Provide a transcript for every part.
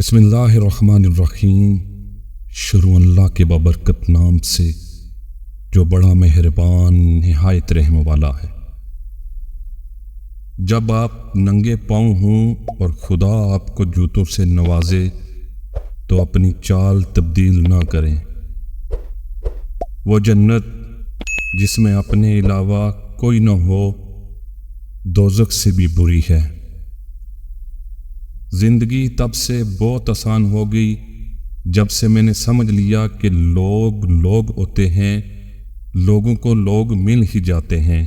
بسم اللہ الرحمن الرحیم۔ شروع اللہ کے بابرکت نام سے جو بڑا مہربان نہایت رحم والا ہے۔ جب آپ ننگے پاؤں ہوں اور خدا آپ کو جوتوں سے نوازے تو اپنی چال تبدیل نہ کریں۔ وہ جنت جس میں اپنے علاوہ کوئی نہ ہو دوزخ سے بھی بری ہے۔ زندگی تب سے بہت آسان ہو گئی جب سے میں نے سمجھ لیا کہ لوگ ہوتے ہیں، لوگوں کو لوگ مل ہی جاتے ہیں۔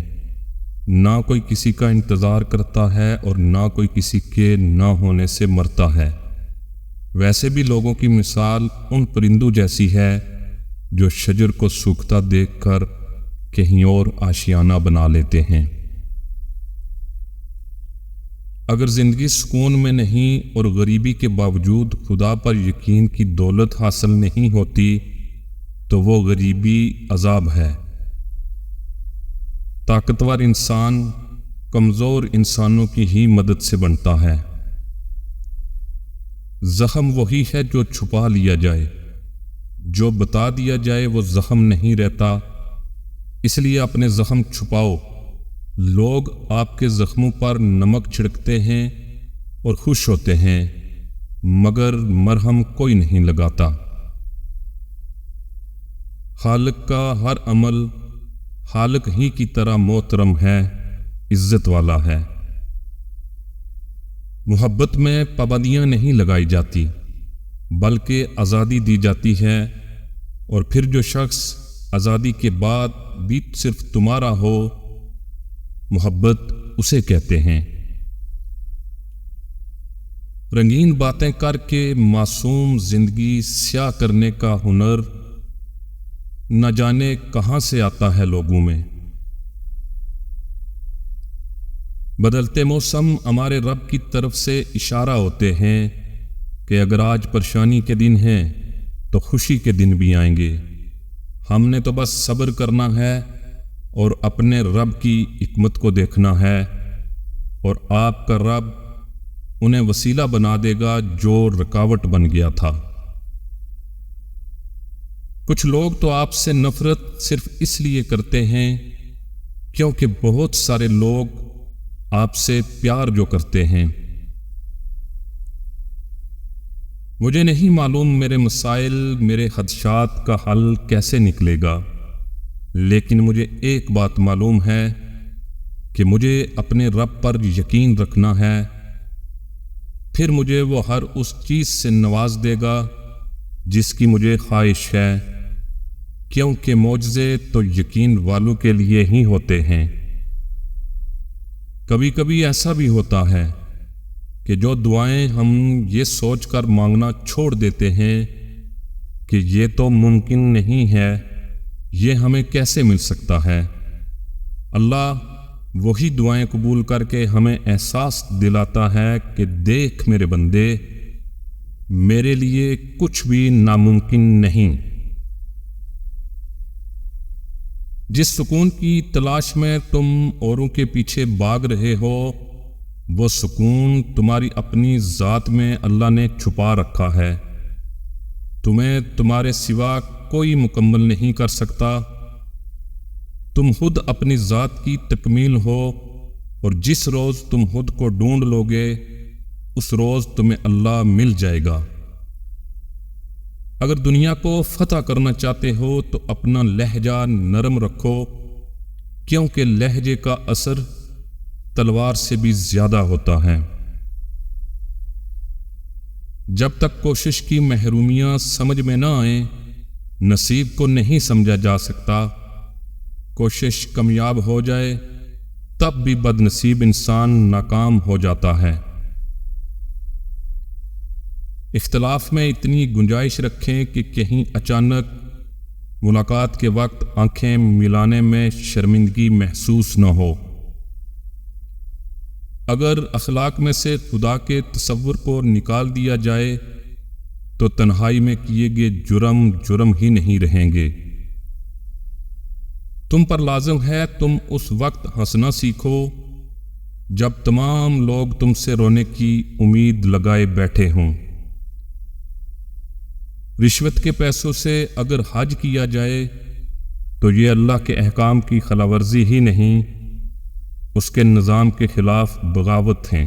نہ کوئی کسی کا انتظار کرتا ہے اور نہ کوئی کسی کے نہ ہونے سے مرتا ہے۔ ویسے بھی لوگوں کی مثال ان پرندوں جیسی ہے جو شجر کو سوکھتا دیکھ کر کہیں اور آشیانہ بنا لیتے ہیں۔ اگر زندگی سکون میں نہیں اور غریبی کے باوجود خدا پر یقین کی دولت حاصل نہیں ہوتی تو وہ غریبی عذاب ہے۔ طاقتور انسان کمزور انسانوں کی ہی مدد سے بنتا ہے۔ زخم وہی ہے جو چھپا لیا جائے، جو بتا دیا جائے وہ زخم نہیں رہتا، اس لیے اپنے زخم چھپاؤ۔ لوگ آپ کے زخموں پر نمک چھڑکتے ہیں اور خوش ہوتے ہیں، مگر مرہم کوئی نہیں لگاتا۔ خالق کا ہر عمل خالق ہی کی طرح محترم ہے، عزت والا ہے۔ محبت میں پابندیاں نہیں لگائی جاتی بلکہ آزادی دی جاتی ہے، اور پھر جو شخص آزادی کے بعد بھی صرف تمہارا ہو محبت اسے کہتے ہیں۔ رنگین باتیں کر کے معصوم زندگی سیاہ کرنے کا ہنر نہ جانے کہاں سے آتا ہے لوگوں میں۔ بدلتے موسم ہمارے رب کی طرف سے اشارہ ہوتے ہیں کہ اگر آج پریشانی کے دن ہیں تو خوشی کے دن بھی آئیں گے۔ ہم نے تو بس صبر کرنا ہے اور اپنے رب کی حکمت کو دیکھنا ہے، اور آپ کا رب انہیں وسیلہ بنا دے گا جو رکاوٹ بن گیا تھا۔ کچھ لوگ تو آپ سے نفرت صرف اس لیے کرتے ہیں کیونکہ بہت سارے لوگ آپ سے پیار جو کرتے ہیں۔ مجھے نہیں معلوم میرے مسائل، میرے خدشات کا حل کیسے نکلے گا، لیکن مجھے ایک بات معلوم ہے کہ مجھے اپنے رب پر یقین رکھنا ہے، پھر مجھے وہ ہر اس چیز سے نواز دے گا جس کی مجھے خواہش ہے، کیونکہ معجزے تو یقین والوں کے لیے ہی ہوتے ہیں۔ کبھی کبھی ایسا بھی ہوتا ہے کہ جو دعائیں ہم یہ سوچ کر مانگنا چھوڑ دیتے ہیں کہ یہ تو ممکن نہیں ہے، یہ ہمیں کیسے مل سکتا ہے، اللہ وہی دعائیں قبول کر کے ہمیں احساس دلاتا ہے کہ دیکھ میرے بندے، میرے لیے کچھ بھی ناممکن نہیں۔ جس سکون کی تلاش میں تم اوروں کے پیچھے بھاگ رہے ہو، وہ سکون تمہاری اپنی ذات میں اللہ نے چھپا رکھا ہے۔ تمہیں تمہارے سوا کوئی مکمل نہیں کر سکتا۔ تم خود اپنی ذات کی تکمیل ہو، اور جس روز تم خود کو ڈھونڈ لو گے اس روز تمہیں اللہ مل جائے گا۔ اگر دنیا کو فتح کرنا چاہتے ہو تو اپنا لہجہ نرم رکھو، کیونکہ لہجے کا اثر تلوار سے بھی زیادہ ہوتا ہے۔ جب تک کوشش کی محرومیاں سمجھ میں نہ آئیں نصیب کو نہیں سمجھا جا سکتا۔ کوشش کامیاب ہو جائے تب بھی بد نصیب انسان ناکام ہو جاتا ہے۔ اختلاف میں اتنی گنجائش رکھیں کہ کہیں اچانک ملاقات کے وقت آنکھیں ملانے میں شرمندگی محسوس نہ ہو۔ اگر اخلاق میں سے خدا کے تصور کو نکال دیا جائے تو تنہائی میں کیے گئے جرم ہی نہیں رہیں گے۔ تم پر لازم ہے تم اس وقت ہنسنا سیکھو جب تمام لوگ تم سے رونے کی امید لگائے بیٹھے ہوں۔ رشوت کے پیسوں سے اگر حج کیا جائے تو یہ اللہ کے احکام کی خلاف ورزی ہی نہیں، اس کے نظام کے خلاف بغاوت ہیں۔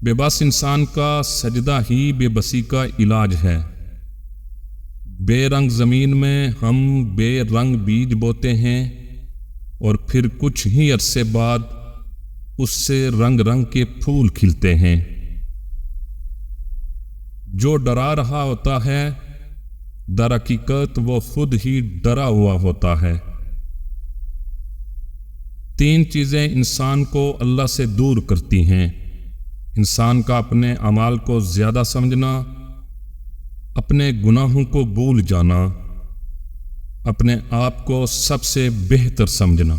بے بس انسان کا سجدہ ہی بے بسی کا علاج ہے۔ بے رنگ زمین میں ہم بے رنگ بیج بوتے ہیں اور پھر کچھ ہی عرصے بعد اس سے رنگ رنگ کے پھول کھلتے ہیں۔ جو ڈرا رہا ہوتا ہے در حقیقت وہ خود ہی ڈرا ہوا ہوتا ہے۔ 3 چیزیں انسان کو اللہ سے دور کرتی ہیں: انسان کا اپنے اعمال کو زیادہ سمجھنا، اپنے گناہوں کو بھول جانا، اپنے آپ کو سب سے بہتر سمجھنا۔